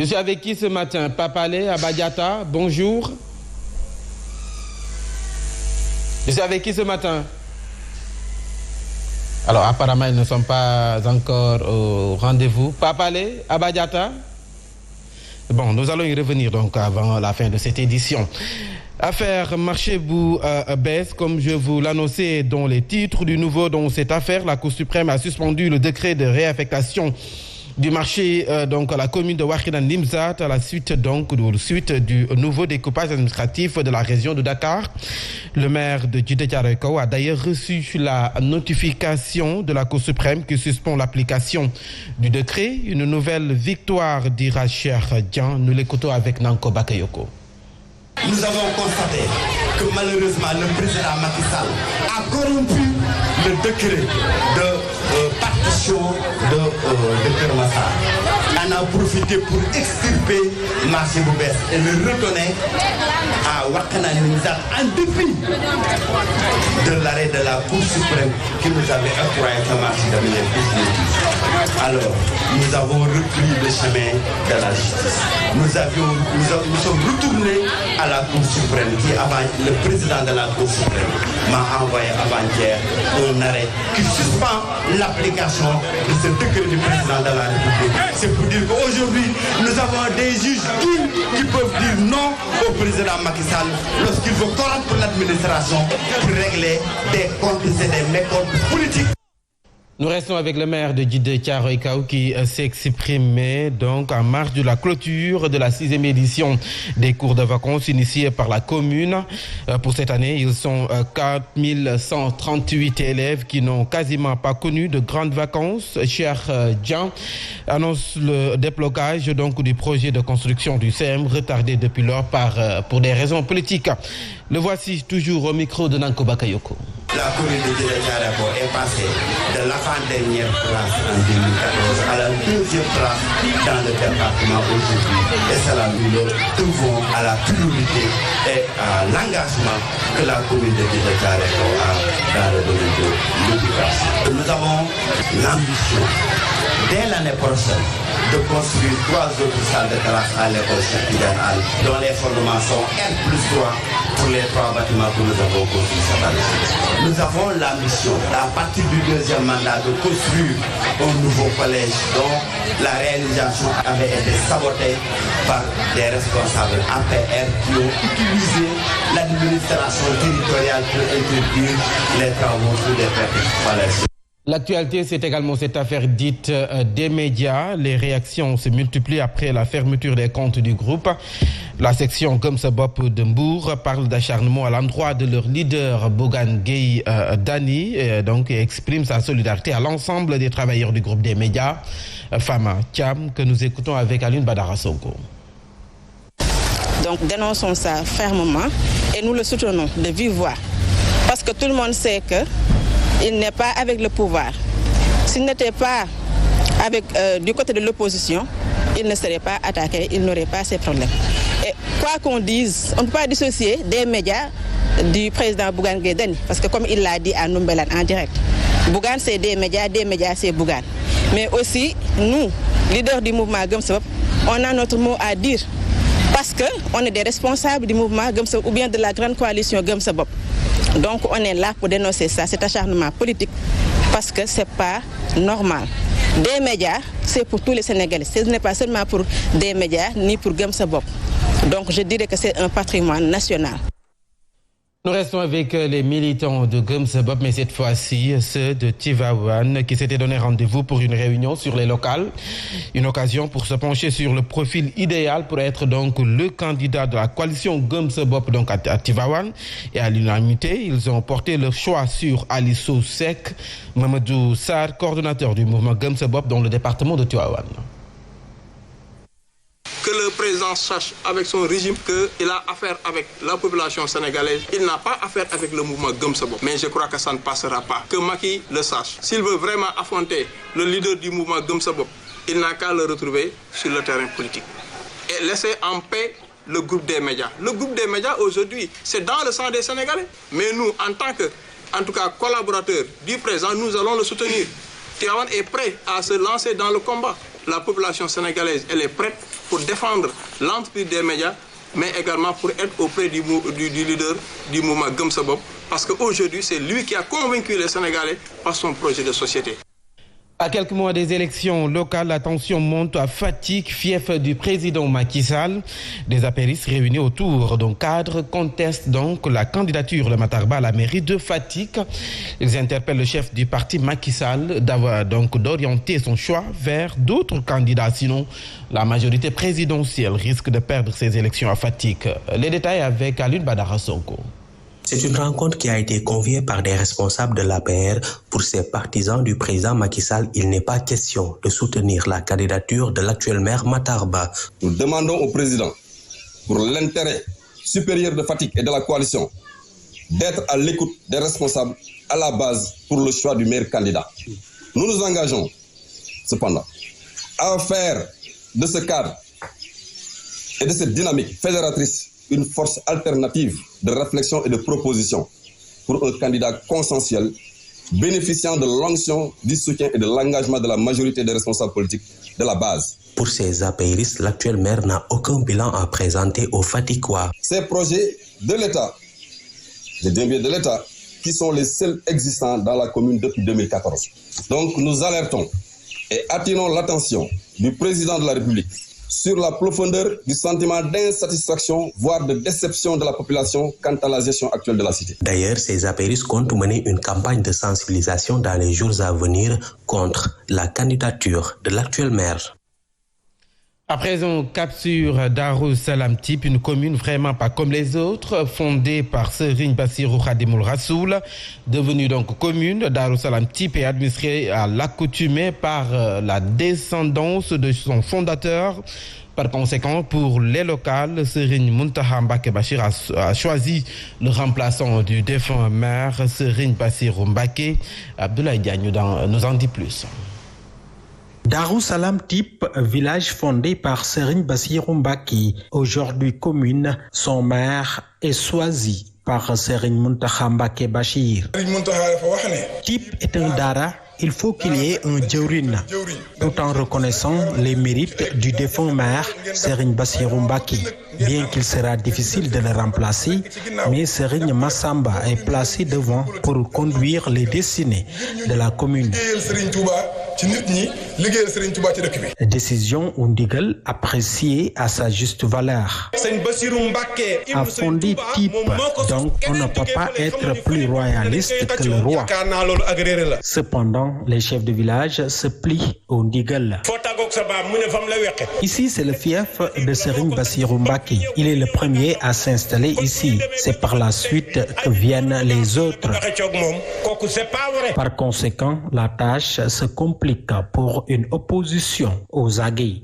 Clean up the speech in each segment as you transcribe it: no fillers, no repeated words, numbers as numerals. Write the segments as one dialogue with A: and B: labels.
A: Je suis avec qui ce matin? Papalé, Abadiata, bonjour. Je suis avec qui ce matin? Alors apparemment ils ne sont pas encore au rendez-vous. Papalé, Abadiata. Bon, nous allons y revenir donc avant la fin de cette édition. Affaire marché Bou baisse, comme je vous l'annonçais dans les titres du nouveau dans cette affaire, la Cour suprême a suspendu le décret de réaffectation du marché donc à la commune de Wakhinane Nimzatt à la suite du nouveau découpage administratif de la région de Dakar. Le maire de Djiddah Thiaroye Kao a d'ailleurs reçu la notification de la Cour suprême qui suspend l'application du décret. Une nouvelle victoire d'Ira Cheikh Dian. Nous l'écoutons avec Nanko Bakayoko.
B: Nous avons constaté que malheureusement le président Macky Sall a corrompu le décret de partition de Kermassar. On a profité pour extirper marché Boubès et le redonner à Wakhinane Nimzatt en dépit de l'arrêt de la Cour suprême qui nous avait octroyé ce marché de manière définitive. Alors, nous avons repris le chemin de la justice. Nous sommes retournés à la Cour suprême le président de la Cour suprême m'a envoyé avant-hier un arrêt qui suspend l'application de ce décret du président de la République. C'est pour dire qu'aujourd'hui, nous avons des juges qui peuvent dire non au président Macky Sall lorsqu'il veut corrompre l'administration pour régler des comptes et des mécomptes politiques.
A: Nous restons avec le maire de Djiddah Thiaroye Kao qui s'est exprimé donc en marge de la clôture de la 6e édition des cours de vacances initiés par la commune. Pour cette année, ils sont 4138 élèves qui n'ont quasiment pas connu de grandes vacances. Cheikh Dian annonce le déblocage donc du projet de construction du CM retardé depuis lors pour des raisons politiques. Le voici toujours au micro de Nanko Bakayoko.
B: La commune de Djiddah Thiaroye Kao est passée de l'avant-dernière place en 2014 à la 2e place dans le département aujourd'hui. Et cela nous le devons à la priorité et à l'engagement que la commune de Djiddah Thiaroye Kao a dans le domaine de l'éducation. Nous avons l'ambition, dès l'année prochaine, de construire 3 autres salles de classe à l'école Cheikh Tidiane Al, dont les fondements sont R+3 pour les 3 bâtiments que nous avons construits cette année. Nous avons la mission, à partir du 2e mandat, de construire un nouveau collège dont la réalisation avait été sabotée par des responsables APR qui ont utilisé l'administration territoriale pour interdire les travaux sur des petits collèges.
A: L'actualité, c'est également cette affaire dite des médias. Les réactions se multiplient après la fermeture des comptes du groupe. La section Gumsebop de Mbour parle d'acharnement à l'endroit de leur leader Bougane Gueye Dany et exprime sa solidarité à l'ensemble des travailleurs du groupe des médias. Fama Thiam, que nous écoutons avec Alioune Badara Sonko.
C: Donc dénonçons ça fermement et nous le soutenons de vive voix. Parce que tout le monde sait que il n'est pas avec le pouvoir. S'il n'était pas du côté de l'opposition, il ne serait pas attaqué, il n'aurait pas ces problèmes. Et quoi qu'on dise, on ne peut pas dissocier des médias du président Bougane Gueye Dany, parce que comme il l'a dit à Noumbelane en direct, Bougane c'est des médias c'est Bougane. Mais aussi, nous, leaders du mouvement Gumsebop, on a notre mot à dire, parce qu'on est des responsables du mouvement Gumsebop ou bien de la grande coalition Gumsebop. Donc on est là pour dénoncer ça, cet acharnement politique, parce que ce n'est pas normal. Des médias, c'est pour tous les Sénégalais. Ce n'est pas seulement pour des médias, ni pour Gumsebop. Donc je dirais que c'est un patrimoine national.
A: Nous restons avec les militants de Gumsebop, mais cette fois-ci ceux de Tivaouane qui s'étaient donné rendez-vous pour une réunion sur les locales. Une occasion pour se pencher sur le profil idéal pour être donc le candidat de la coalition Gumsebop donc à Tivaouane. Et à l'unanimité, ils ont porté leur choix sur Alisso Seck, Mamadou Sarr, coordonnateur du mouvement Gumsebop dans le département de Tivaouane.
D: Que le président sache avec son régime qu'il a affaire avec la population sénégalaise. Il n'a pas affaire avec le mouvement Gumsebop. Mais je crois que ça ne passera pas. Que Macky le sache. S'il veut vraiment affronter le leader du mouvement Gumsebop, il n'a qu'à le retrouver sur le terrain politique. Et laisser en paix le groupe des médias. Le groupe des médias aujourd'hui, c'est dans le sang des Sénégalais. Mais nous, en tant que, collaborateurs du président, nous allons le soutenir. Tivaouane est prêt à se lancer dans le combat. la population sénégalaise, elle est prête pour défendre l'entreprise des médias, mais également pour être auprès du leader du mouvement Gëm Sa Bopp, parce qu'aujourd'hui, c'est lui qui a convaincu les Sénégalais par son projet de société.
A: À quelques mois des élections locales, la tension monte à Fatick, fief du président Macky Sall. Des apéristes réunis autour d'un cadre contestent donc la candidature de Matar Ba à la mairie de Fatick. Ils interpellent le chef du parti Macky Sall d'orienter son choix vers d'autres candidats. Sinon, la majorité présidentielle risque de perdre ses élections à Fatick. Les détails avec Alioune Badara Sonko.
E: C'est une rencontre qui a été conviée par des responsables de l'APR. Pour ces partisans du président Macky Sall, il n'est pas question de soutenir la candidature de l'actuel maire Matar Ba.
F: Nous demandons au président, pour l'intérêt supérieur de Fatick et de la coalition, d'être à l'écoute des responsables à la base pour le choix du meilleur candidat. Nous nous engageons, cependant, à faire de ce cadre et de cette dynamique fédératrice une force alternative de réflexion et de proposition pour un candidat consensuel bénéficiant de l'onction, du soutien et de l'engagement de la majorité des responsables politiques de la base.
E: Pour ces apéristes, l'actuel maire n'a aucun bilan à présenter aux Fatickois.
F: Ces projets de l'État, je dis bien de l'État, qui sont les seuls existants dans la commune depuis 2014. Donc nous alertons et attirons l'attention du président de la République sur la profondeur du sentiment d'insatisfaction, voire de déception de la population quant à la gestion actuelle de la cité.
E: D'ailleurs, ces apéristes comptent mener une campagne de sensibilisation dans les jours à venir contre la candidature de l'actuel maire.
A: À présent, cap sur Darou Salam Type, une commune vraiment pas comme les autres, fondée par Serigne Bassirou Khadimoul Rassoul, devenue donc commune. Darou Salam Type est administrée à l'accoutumée par la descendance de son fondateur. Par conséquent, pour les locales, Serigne Mountakha Mbacké Bachir a choisi le remplaçant du défunt maire, Serigne Bassirou Mbacké. Abdoulaye Diagne nous en dit plus.
G: Darou Salam Type, village fondé par Serigne Bassirou Mbacké, aujourd'hui commune, son maire est choisi par Serigne Mountakha Mbacké Bachir. Type est un dara, il faut qu'il y ait un djawrin, tout en reconnaissant les mérites du défunt maire Serigne Bassirou Mbacké. Bien qu'il sera difficile de le remplacer, mais Serigne Massamba est placé devant pour conduire les destinées de la commune. Décision ou ndigal appréciée à sa juste valeur. A fondé Type, donc on ne peut pas être plus royaliste que le roi. Cependant, les chefs de village se plient au ndigal. Ici, c'est le fief de Serigne Bassirou Mbacké. Il est le premier à s'installer ici. C'est par la suite que viennent les autres. Par conséquent, la tâche se complique pour une opposition aux aguets.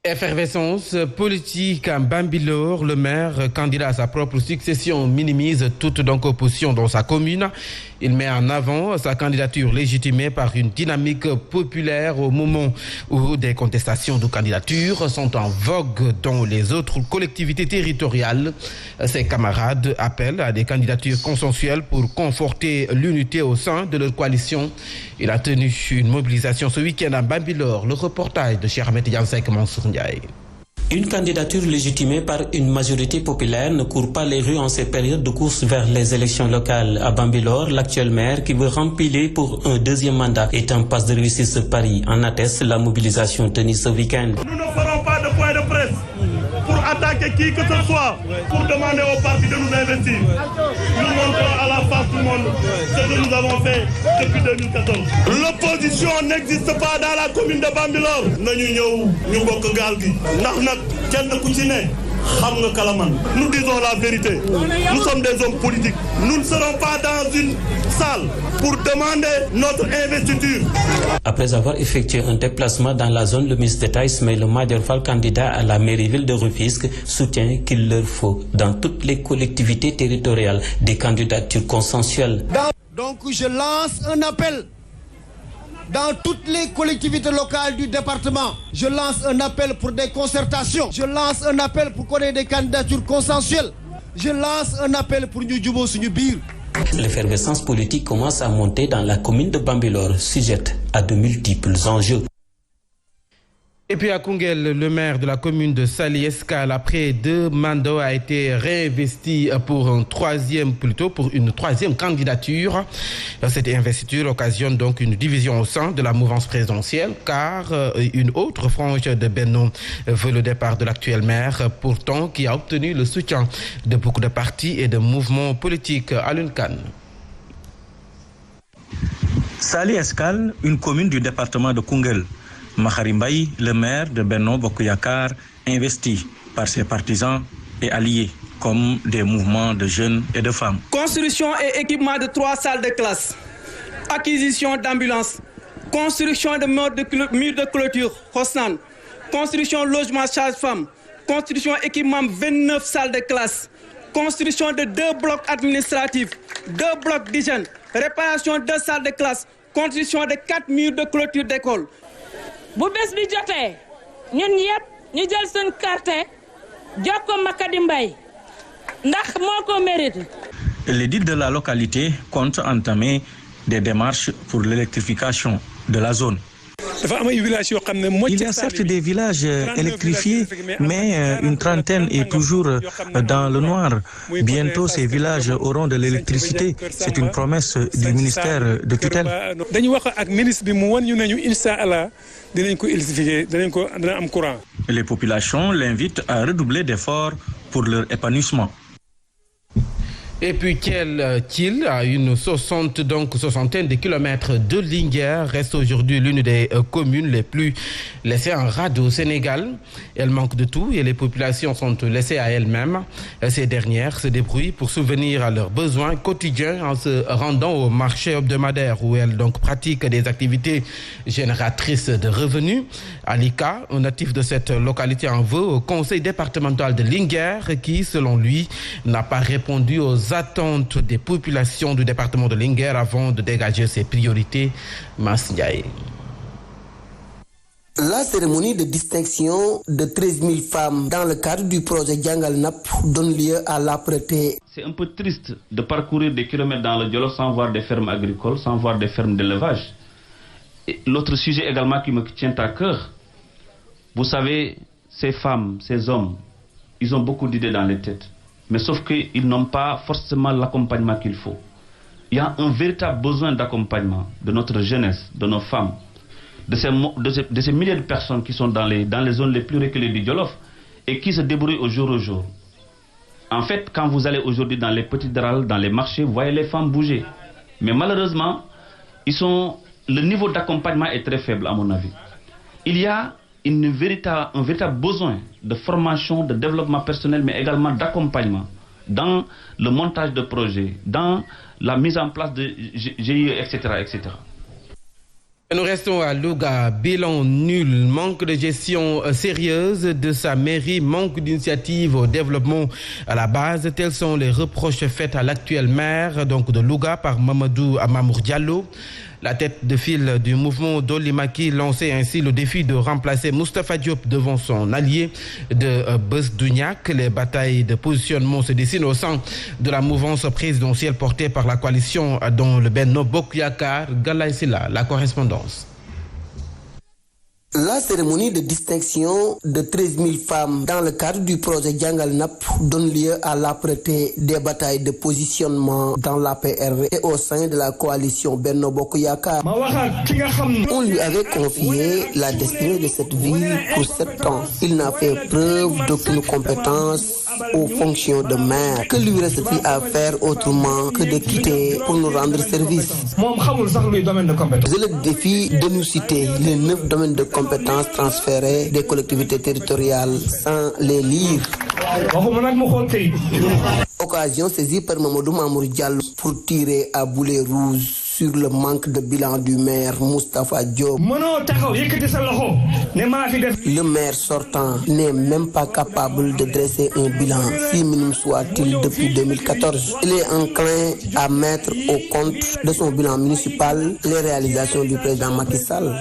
A: Effervescence politique à Bambilor, le maire, candidat à sa propre succession, minimise toute donc opposition dans sa commune. Il met en avant sa candidature légitimée par une dynamique populaire au moment où des contestations de candidature sont en vogue dans les autres collectivités territoriales. Ses camarades appellent à des candidatures consensuelles pour conforter l'unité au sein de leur coalition. Il a tenu une mobilisation ce week-end à Bambilor. Le reportage de Cheikh Ahmed Yansek Mansour Ndiaye.
E: Une candidature légitimée par une majorité populaire ne court pas les rues en ces périodes de course vers les élections locales. À Bambilor, l'actuel maire qui veut remplir pour un deuxième mandat est en passe de réussir ce pari. En atteste la mobilisation tenue ce week-end.
H: Nous ne ferons pas de point de presse pour attaquer qui que ce soit, pour demander au parti de nous investir. Nous montrons à la face du monde ce que nous avons fait depuis 2014. L'opposition n'existe pas dans la commune de Bambilor. Nous disons la vérité. Nous sommes des hommes politiques. Nous ne serons pas dans une salle pour demander notre investiture.
E: Après avoir effectué un déplacement dans la zone, le ministre d'État Ismaïla Madior Fall, candidat à la mairie-ville de Rufisque, soutient qu'il leur faut dans toutes les collectivités territoriales des candidatures consensuelles.
I: Donc je lance un appel dans toutes les collectivités locales du département. Je lance un appel pour des concertations. Je lance un appel pour qu'on ait des candidatures consensuelles. Je lance un appel pour nous jubo suñu bir.
E: L'effervescence politique commence à monter dans la commune de Bambilor, sujette à de multiples enjeux.
A: Et puis à Koungheul, le maire de la commune de Saly Escale, après 2 mandats, a été réinvesti pour une troisième candidature. Cette investiture occasionne donc une division au sein de la mouvance présidentielle, car une autre frange de Benno veut le départ de l'actuel maire, pourtant qui a obtenu le soutien de beaucoup de partis et de mouvements politiques. Alun Khan.
J: Saly Escale, une commune du département de Koungheul. Makhari Mbaye, le maire de Benno Bokk Yakaar, investi par ses partisans et alliés comme des mouvements de jeunes et de femmes.
K: Construction et équipement de 3 salles de classe, acquisition d'ambulances, construction de murs de clôture, Hosnan, construction logement charge-femmes, construction équipement 29 salles de classe, construction de 2 blocs administratifs, 2 blocs d'hygiène, réparation de 2 salles de classe, construction de 4 murs de clôture d'école.
L: bu bés bi jotee ñun ñëpp ñu jël seen carte jox ko Makady Mbaye ndax moo ko mérite.
J: L'édile de la localité compte entamer des démarches pour l'électrification de la zone. Il y a certes des villages électrifiés, mais une trentaine est toujours dans le noir. Bientôt, ces villages auront de l'électricité. C'est une promesse du ministère de tutelle. Les populations l'invitent à redoubler d'efforts pour leur épanouissement.
A: Et puis Thiel, à une soixantaine de kilomètres de Linguère, reste aujourd'hui l'une des communes les plus laissées en rade au Sénégal. Elle manque de tout et les populations sont laissées à elles-mêmes. Ces dernières se débrouillent pour subvenir à leurs besoins quotidiens en se rendant au marché hebdomadaire où elles pratiquent des activités génératrices de revenus. Alika, un natif de cette localité, en veut au conseil départemental de Linguère qui, selon lui, n'a pas répondu aux attentes des populations du département de Linguère avant de dégager ses priorités. Masniaï.
M: La cérémonie de distinction de 13 000 femmes dans le cadre du projet Djangal Nap donne lieu à l'âpreté.
N: C'est un peu triste de parcourir des kilomètres dans le Djolof sans voir des fermes agricoles, sans voir des fermes d'élevage. L'autre sujet également qui me tient à cœur, vous savez, ces femmes, ces hommes, ils ont beaucoup d'idées dans les têtes. Mais sauf qu'ils n'ont pas forcément l'accompagnement qu'il faut. Il y a un véritable besoin d'accompagnement de notre jeunesse, de nos femmes, de ces milliers de personnes qui sont dans les zones les plus reculées du Djolof et qui se débrouillent au jour au jour. En fait, quand vous allez aujourd'hui dans les petites râles, dans les marchés, vous voyez les femmes bouger. Mais malheureusement, le niveau d'accompagnement est très faible à mon avis. Il y a un véritable besoin de formation, de développement personnel, mais également d'accompagnement dans le montage de projets, dans la mise en place de GIE, etc., etc.
A: Nous restons à Louga. Bilan nul, manque de gestion sérieuse de sa mairie, manque d'initiative au développement à la base. Tels sont les reproches faits à l'actuel maire de Louga par Mamadou Mamour Diallo. La tête de file du mouvement Dolimaki lançait ainsi le défi de remplacer Moustapha Diop devant son allié de Besdouniak. Les batailles de positionnement se dessinent au sein de la mouvance présidentielle portée par la coalition dont le Benno Bokk Yakaar. Galaye Sylla, la correspondance.
M: La cérémonie de distinction de 13 000 femmes dans le cadre du projet Djangal Nap donne lieu à l'âpreté des batailles de positionnement dans l'APR et au sein de la coalition Benno Bokk Yakaar. On lui avait confié la destinée de cette ville pour 7 ans. Il n'a fait preuve d'aucune compétence aux fonctions de maire. Que lui reste-t-il à faire autrement que de quitter pour nous rendre service? Je le défie de nous citer les 9 domaines de compétences transférées des collectivités territoriales sans les lire. Occasion saisie par Mamadou Mamour Diallo pour tirer à boulet rouge sur le manque de bilan du maire Moustapha Diop. Le maire sortant n'est même pas capable de dresser un bilan, si minime soit-il, depuis 2014. Il est enclin à mettre au compte de son bilan municipal les réalisations du président Macky Sall.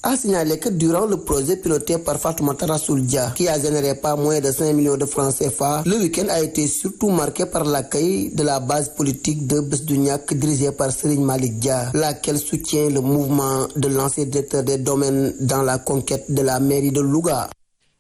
M: A signalé que durant le projet piloté par Fatoumata Rassoul Dia, qui a généré pas moins de 5 millions de francs CFA, le week-end a été surtout marqué par l'accueil de la base politique de Besdouniak dirigée par Serigne Malick Dia, laquelle soutient le mouvement de l'ancien directeur des domaines dans la conquête de la mairie de Louga.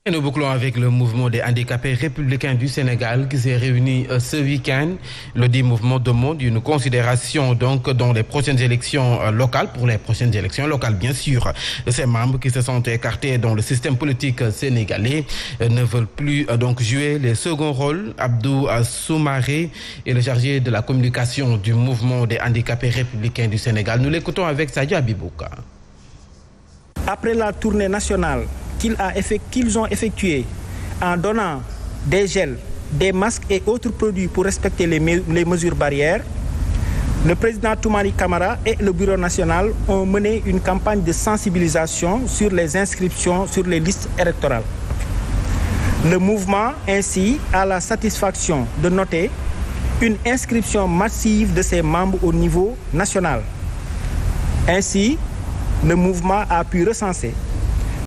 A: Et nous bouclons avec le mouvement des handicapés républicains du Sénégal qui s'est réuni ce week-end. Le dit mouvement demande une considération donc dans les prochaines élections locales, pour les prochaines élections locales bien sûr. Ces membres qui se sont écartés dans le système politique sénégalais ne veulent plus donc jouer les seconds rôles. Abdou Soumaré est le chargé de la communication du mouvement des handicapés républicains du Sénégal. Nous l'écoutons avec Sadio Abibouka.
O: Après la tournée nationale qu'ils ont effectué en donnant des gels, des masques et autres produits pour respecter les mesures barrières, le président Toumani Camara et le Bureau national ont mené une campagne de sensibilisation sur les inscriptions sur les listes électorales. Le mouvement ainsi a la satisfaction de noter une inscription massive de ses membres au niveau national. Ainsi, le mouvement a pu recenser